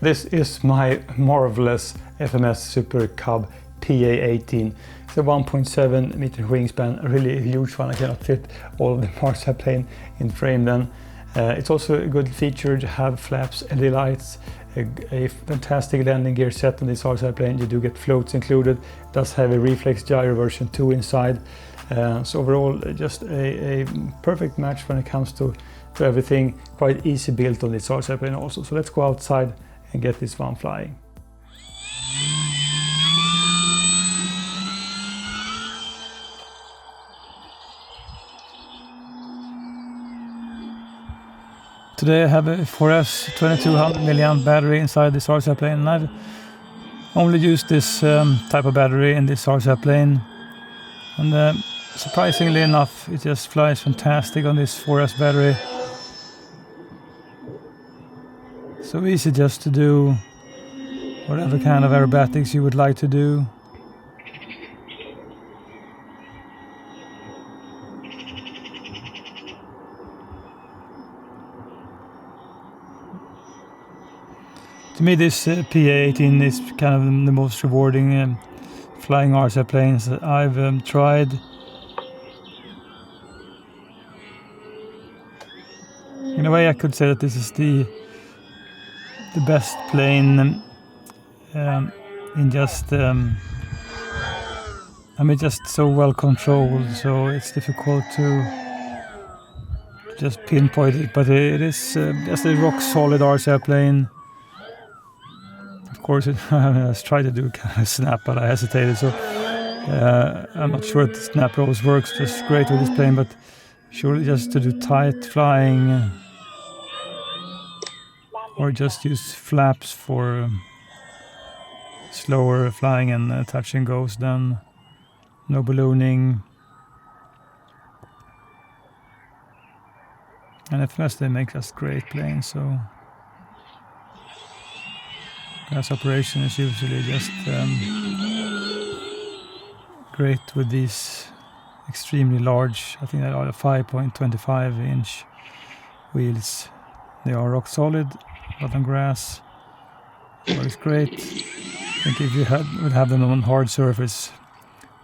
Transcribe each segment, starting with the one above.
This is my marvelous FMS Super Cub PA-18. It's a 1.7 meter wingspan, a really huge one. I cannot fit all of the parts I plane in frame then. It's also a good feature to have flaps, LED lights, a fantastic landing gear set on this RC plane. You do get floats included. It does have a reflex gyro version 2 inside. So overall, just a perfect match when it comes to everything. Quite easy built on this RC plane also. So let's go outside and get this one flying. Today I have a 4S 2200 milliamp battery inside this RC plane, and I've only used this type of battery in this RC plane, and surprisingly enough it just flies fantastic on this 4S battery. So easy just to do whatever kind of aerobatics you would like to do. To me, this PA-18 is kind of the most rewarding flying RC planes I've tried. In a way, I could say that this is the best plane in just just so well controlled. So it's difficult to just pinpoint it, but it is just a rock solid RC plane. Of course, I tried to do kind of a snap, but I hesitated. So I'm not sure if the snap always works just great with this plane, but surely just to do tight flying or just use flaps for slower flying and touch and goes, then no ballooning. And FMS, they make just great planes, so gas operation is usually just great with these extremely large, I think they are 5.25 inch wheels. They are rock solid, but on grass works great. I think if you would have them on hard surface,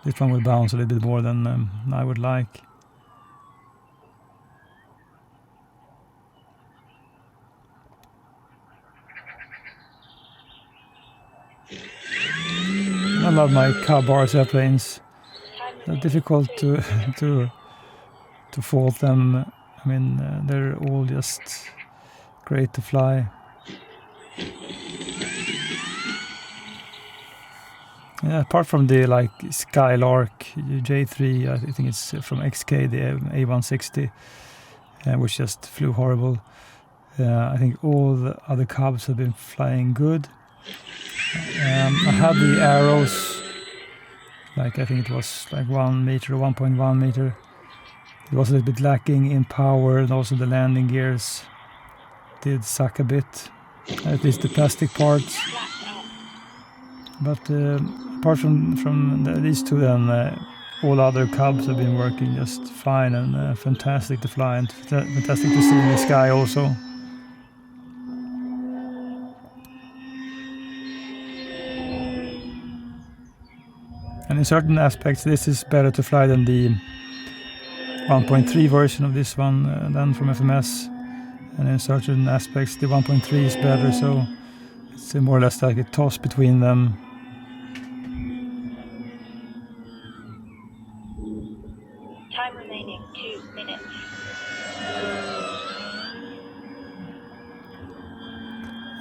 this one will bounce a little bit more than I would like. I love my Cub RC planes. They're difficult to fault them. I mean, they're all just great to fly. Yeah, apart from the Skylark J3, I think it's from XK, the A160, which just flew horrible. I think all the other Cubs have been flying good. I had the arrows, I think it was 1 meter, 1.1 meter. It was a little bit lacking in power, and also the landing gears did suck a bit, at least the plastic parts. But apart from these two, then all other Cubs have been working just fine and fantastic to fly and fantastic to see in the sky also. And in certain aspects, this is better to fly than the 1.3 version of this one than from FMS. And in certain aspects, the 1.3 is better, so it's more or less like a toss between them. Time remaining 2 minutes.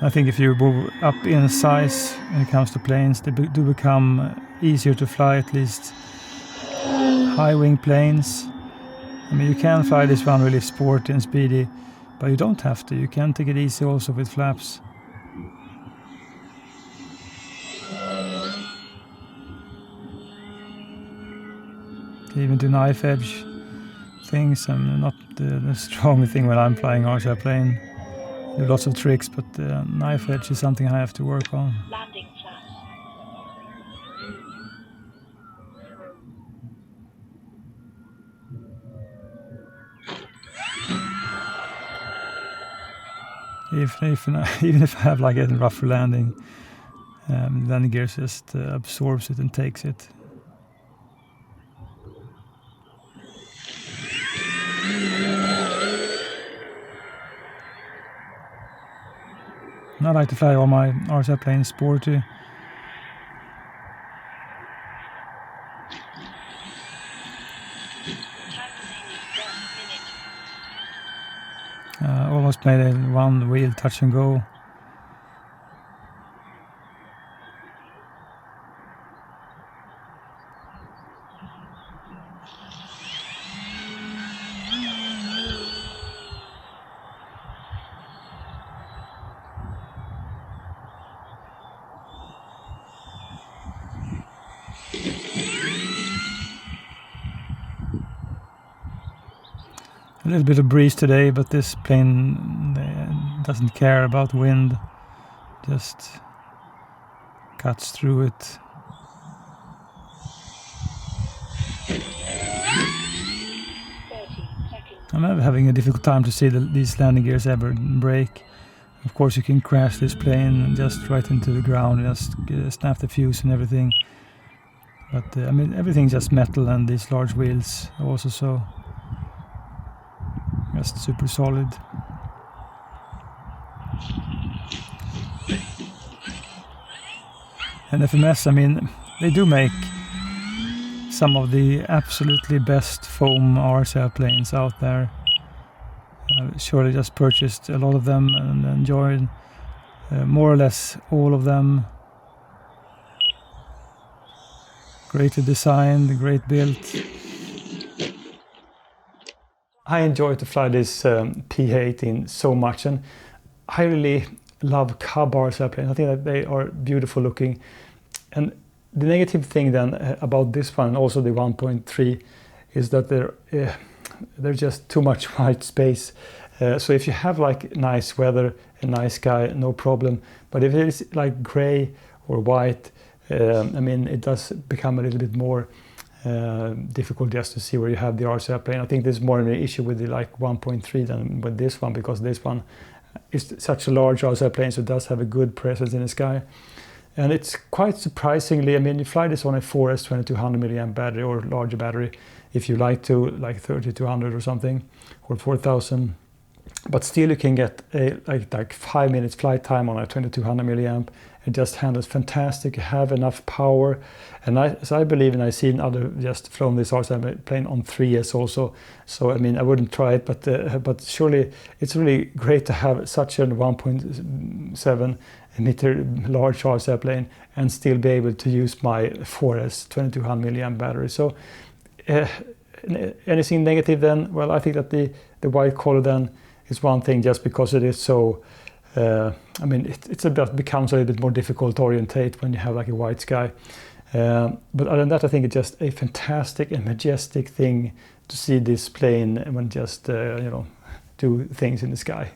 I think if you move up in size when it comes to planes, they do become easier to fly, at least high wing planes. I mean, you can fly this one really sporty and speedy, but you don't have to. You can take it easy also with flaps. You can even do knife edge things. I'm not the strong thing when I'm flying RC plane. There are lots of tricks, but knife edge is something I have to work on. Landing flaps. even if I have like a rougher landing, landing gear just absorbs it and takes it. And I like to fly all my RSL planes sporty. Almost made a one wheel touch and go. A little bit of breeze today, but this plane doesn't care about wind, just cuts through it. 30 seconds. I'm having a difficult time to see these landing gears ever break. Of course, you can crash this plane just right into the ground, just snap the fuse and everything. But I mean, everything's just metal, and these large wheels also so. Just super solid. And FMS, I mean, they do make some of the absolutely best foam RSL planes out there. Surely just purchased a lot of them and enjoyed more or less all of them. Greatly designed, great built. I enjoy to fly this PA-18 so much, and I really love Cub RSL planes. I think that they are beautiful looking. And the negative thing then about this one, and also the 1.3, is that there's just too much white space. So if you have like nice weather and nice sky, no problem. But if it is like gray or white, I mean, it does become a little bit more difficult just to see where you have the RSL plane. I think there's more of an issue with the like 1.3 than with this one, because this one is such a large RSL plane, so it does have a good presence in the sky. And it's quite surprisingly, I mean, you fly this on a 4S 2200 milliamp battery or larger battery if you like to, like 3200 or something, or 4000. But still you can get a like 5 minutes flight time on a 2200 milliamp. It just handles fantastic, have enough power. And I believe, and I've seen other just flown this RSL plane on 3S also. So I mean, I wouldn't try it, but surely it's really great to have such a 1.7 meter large RSL plane and still be able to use my 4S 2200 milliamp battery. So anything negative then? Well, I think that the white color then is one thing, just because it is so. I mean, it becomes a little bit more difficult to orientate when you have like a white sky. But other than that, I think it's just a fantastic and majestic thing to see this plane when just do things in the sky.